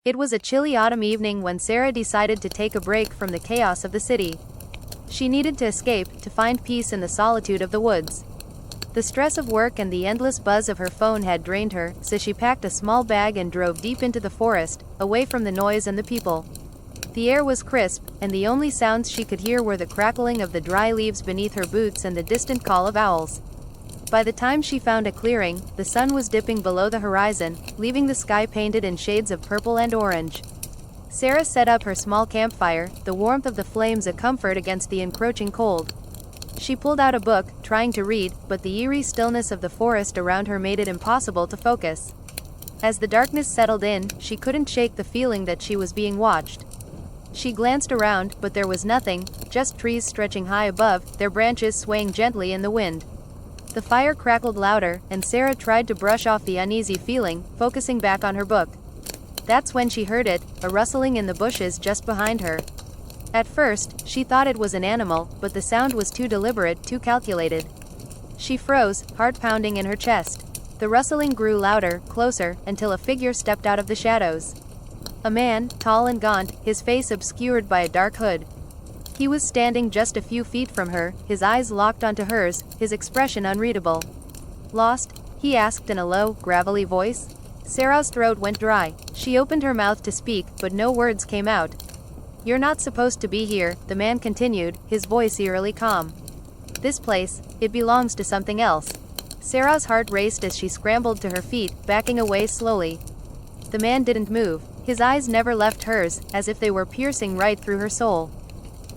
It was a chilly autumn evening when Sarah decided to take a break from the chaos of the city. She needed to escape, to find peace in the solitude of the woods. The stress of work and the endless buzz of her phone had drained her, so she packed a small bag and drove deep into the forest, away from the noise and the people. The air was crisp, and the only sounds she could hear were the crackling of the dry leaves beneath her boots and the distant call of owls. By the time she found a clearing, the sun was dipping below the horizon, leaving the sky painted in shades of purple and orange. Sarah set up her small campfire, the warmth of the flames a comfort against the encroaching cold. She pulled out a book, trying to read, but the eerie stillness of the forest around her made it impossible to focus. As the darkness settled in, she couldn't shake the feeling that she was being watched. She glanced around, but there was nothing, just trees stretching high above, their branches swaying gently in the wind. The fire crackled louder, and Sarah tried to brush off the uneasy feeling, focusing back on her book. That's when she heard it, a rustling in the bushes just behind her. At first, she thought it was an animal, but the sound was too deliberate, too calculated. She froze, heart pounding in her chest. The rustling grew louder, closer, until a figure stepped out of the shadows. A man, tall and gaunt, his face obscured by a dark hood. He was standing just a few feet from her, his eyes locked onto hers, his expression unreadable. "Lost?" he asked in a low, gravelly voice. Sarah's throat went dry. She opened her mouth to speak, but no words came out. "You're not supposed to be here," the man continued, his voice eerily calm. "This place, it belongs to something else." Sarah's heart raced as she scrambled to her feet, backing away slowly. The man didn't move. His eyes never left hers, as if they were piercing right through her soul.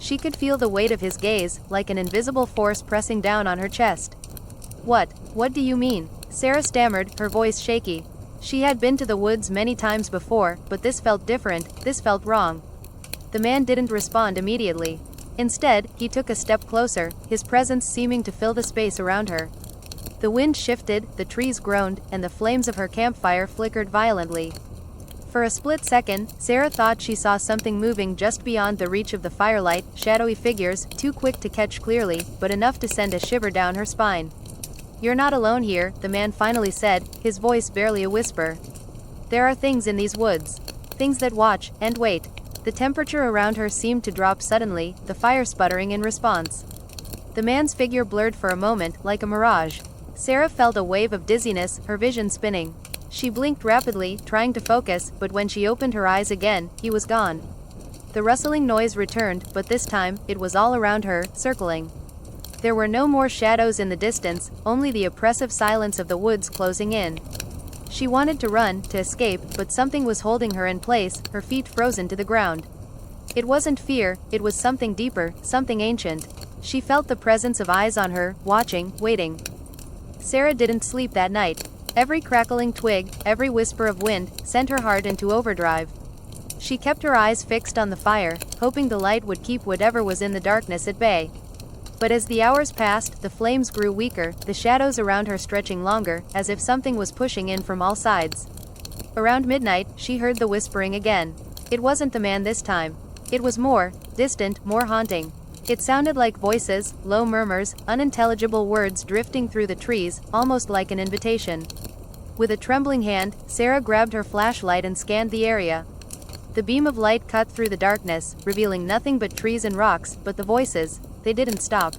She could feel the weight of his gaze, like an invisible force pressing down on her chest. What do you mean?" Sarah stammered, her voice shaky. She had been to the woods many times before, but this felt different, this felt wrong. The man didn't respond immediately. Instead, he took a step closer, his presence seeming to fill the space around her. The wind shifted, the trees groaned, and the flames of her campfire flickered violently. For a split second, Sarah thought she saw something moving just beyond the reach of the firelight, shadowy figures, too quick to catch clearly, but enough to send a shiver down her spine. "You're not alone here," the man finally said, his voice barely a whisper. "There are things in these woods. Things that watch, and wait." The temperature around her seemed to drop suddenly, the fire sputtering in response. The man's figure blurred for a moment, like a mirage. Sarah felt a wave of dizziness, her vision spinning. She blinked rapidly, trying to focus, but when she opened her eyes again, he was gone. The rustling noise returned, but this time, it was all around her, circling. There were no more shadows in the distance, only the oppressive silence of the woods closing in. She wanted to run, to escape, but something was holding her in place, her feet frozen to the ground. It wasn't fear, it was something deeper, something ancient. She felt the presence of eyes on her, watching, waiting. Sarah didn't sleep that night. Every crackling twig, every whisper of wind, sent her heart into overdrive. She kept her eyes fixed on the fire, hoping the light would keep whatever was in the darkness at bay. But as the hours passed, the flames grew weaker, the shadows around her stretching longer, as if something was pushing in from all sides. Around midnight, she heard the whispering again. It wasn't the man this time. It was more distant, more haunting. It sounded like voices, low murmurs, unintelligible words drifting through the trees, almost like an invitation. With a trembling hand, Sarah grabbed her flashlight and scanned the area. The beam of light cut through the darkness, revealing nothing but trees and rocks, but the voices, they didn't stop.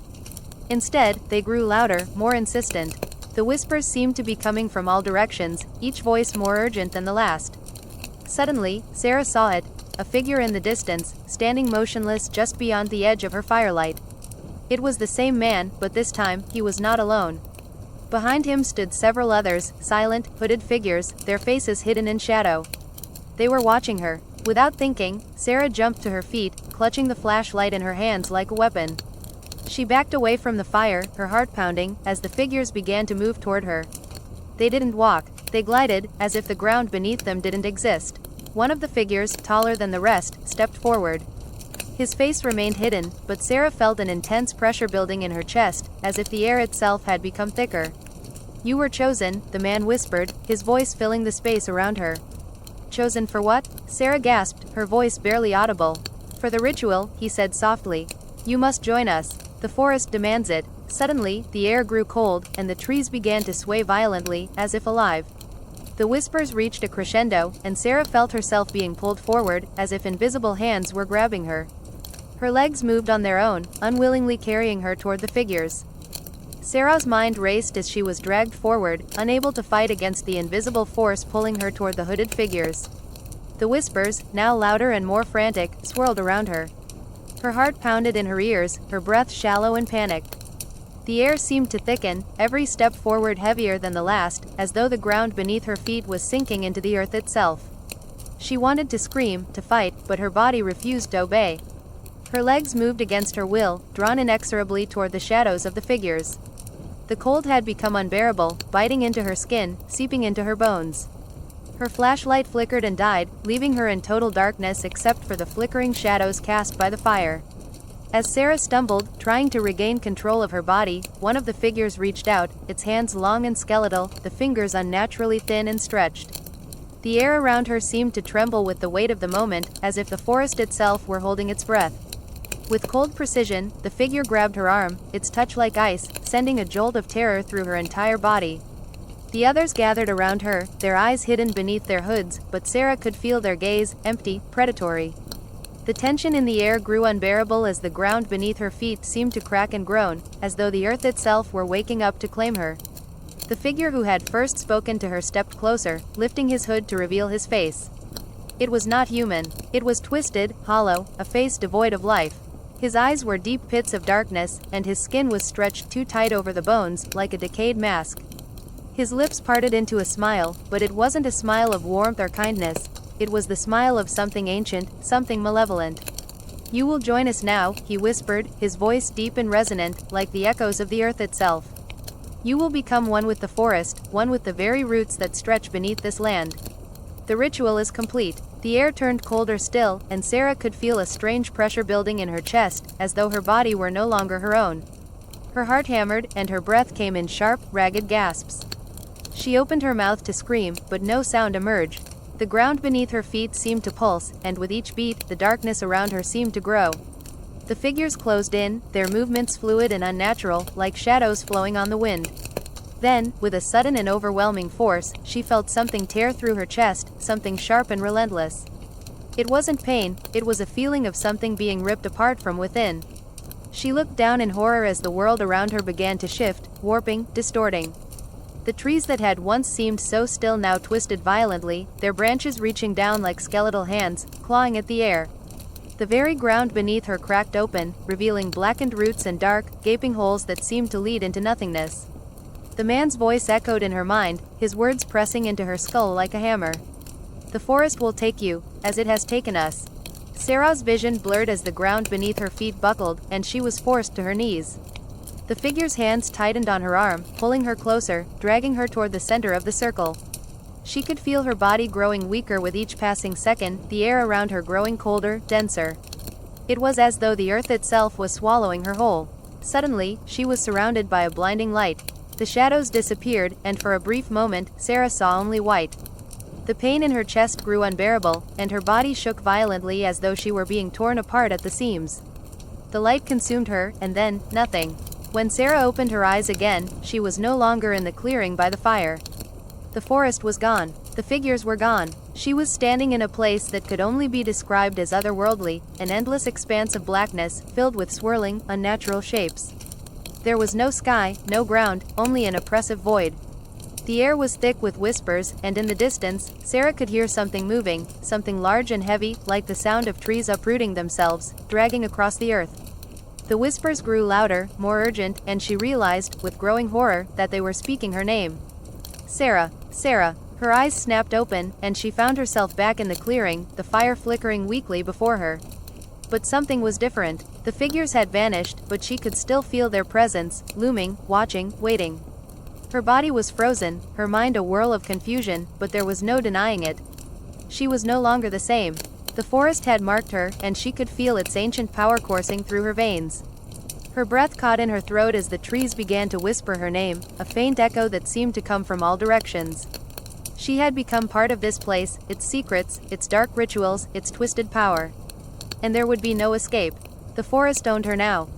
Instead, they grew louder, more insistent. The whispers seemed to be coming from all directions, each voice more urgent than the last. Suddenly, Sarah saw it, a figure in the distance, standing motionless just beyond the edge of her firelight. It was the same man, but this time, he was not alone. Behind him stood several others, silent, hooded figures, their faces hidden in shadow. They were watching her. Without thinking, Sarah jumped to her feet, clutching the flashlight in her hands like a weapon. She backed away from the fire, her heart pounding, as the figures began to move toward her. They didn't walk, they glided, as if the ground beneath them didn't exist. One of the figures, taller than the rest, stepped forward. His face remained hidden, but Sarah felt an intense pressure building in her chest, as if the air itself had become thicker. "You were chosen," the man whispered, his voice filling the space around her. "Chosen for what?" Sarah gasped, her voice barely audible. "For the ritual," he said softly. "You must join us. The forest demands it." Suddenly, the air grew cold, and the trees began to sway violently, as if alive. The whispers reached a crescendo, and Sarah felt herself being pulled forward, as if invisible hands were grabbing her. Her legs moved on their own, unwillingly carrying her toward the figures. Sarah's mind raced as she was dragged forward, unable to fight against the invisible force pulling her toward the hooded figures. The whispers, now louder and more frantic, swirled around her. Her heart pounded in her ears, her breath shallow and panicked. The air seemed to thicken, every step forward heavier than the last, as though the ground beneath her feet was sinking into the earth itself. She wanted to scream, to fight, but her body refused to obey. Her legs moved against her will, drawn inexorably toward the shadows of the figures. The cold had become unbearable, biting into her skin, seeping into her bones. Her flashlight flickered and died, leaving her in total darkness except for the flickering shadows cast by the fire. As Sarah stumbled, trying to regain control of her body, one of the figures reached out, its hands long and skeletal, the fingers unnaturally thin and stretched. The air around her seemed to tremble with the weight of the moment, as if the forest itself were holding its breath. With cold precision, the figure grabbed her arm, its touch like ice, sending a jolt of terror through her entire body. The others gathered around her, their eyes hidden beneath their hoods, but Sarah could feel their gaze, empty, predatory. The tension in the air grew unbearable as the ground beneath her feet seemed to crack and groan, as though the earth itself were waking up to claim her. The figure who had first spoken to her stepped closer, lifting his hood to reveal his face. It was not human. It was twisted, hollow, a face devoid of life. His eyes were deep pits of darkness, and his skin was stretched too tight over the bones, like a decayed mask. His lips parted into a smile, but it wasn't a smile of warmth or kindness. It was the smile of something ancient, something malevolent. "You will join us now," he whispered, his voice deep and resonant, like the echoes of the earth itself. "You will become one with the forest, one with the very roots that stretch beneath this land." The ritual is complete. The air turned colder still, and Sarah could feel a strange pressure building in her chest, as though her body were no longer her own. Her heart hammered, and her breath came in sharp, ragged gasps. She opened her mouth to scream, but no sound emerged. The ground beneath her feet seemed to pulse, and with each beat, the darkness around her seemed to grow. The figures closed in, their movements fluid and unnatural, like shadows flowing on the wind. Then, with a sudden and overwhelming force, she felt something tear through her chest, something sharp and relentless. It wasn't pain, it was a feeling of something being ripped apart from within. She looked down in horror as the world around her began to shift, warping, distorting. The trees that had once seemed so still now twisted violently, their branches reaching down like skeletal hands, clawing at the air. The very ground beneath her cracked open, revealing blackened roots and dark, gaping holes that seemed to lead into nothingness. The man's voice echoed in her mind, his words pressing into her skull like a hammer. "The forest will take you, as it has taken us." Sarah's vision blurred as the ground beneath her feet buckled, and she was forced to her knees. The figure's hands tightened on her arm, pulling her closer, dragging her toward the center of the circle. She could feel her body growing weaker with each passing second, the air around her growing colder, denser. It was as though the earth itself was swallowing her whole. Suddenly, she was surrounded by a blinding light. The shadows disappeared, and for a brief moment, Sarah saw only white. The pain in her chest grew unbearable, and her body shook violently as though she were being torn apart at the seams. The light consumed her, and then, nothing. When Sarah opened her eyes again, she was no longer in the clearing by the fire. The forest was gone. The figures were gone. She was standing in a place that could only be described as otherworldly, an endless expanse of blackness, filled with swirling, unnatural shapes. There was no sky, no ground, only an oppressive void. The air was thick with whispers, and in the distance, Sarah could hear something moving, something large and heavy, like the sound of trees uprooting themselves, dragging across the earth. The whispers grew louder, more urgent, and she realized, with growing horror, that they were speaking her name. "Sarah, Sarah." Her eyes snapped open, and she found herself back in the clearing, the fire flickering weakly before her. But something was different. The figures had vanished, but she could still feel their presence, looming, watching, waiting. Her body was frozen, her mind a whirl of confusion, but there was no denying it. She was no longer the same. The forest had marked her, and she could feel its ancient power coursing through her veins. Her breath caught in her throat as the trees began to whisper her name, a faint echo that seemed to come from all directions. She had become part of this place, its secrets, its dark rituals, its twisted power. And there would be no escape. The forest owned her now.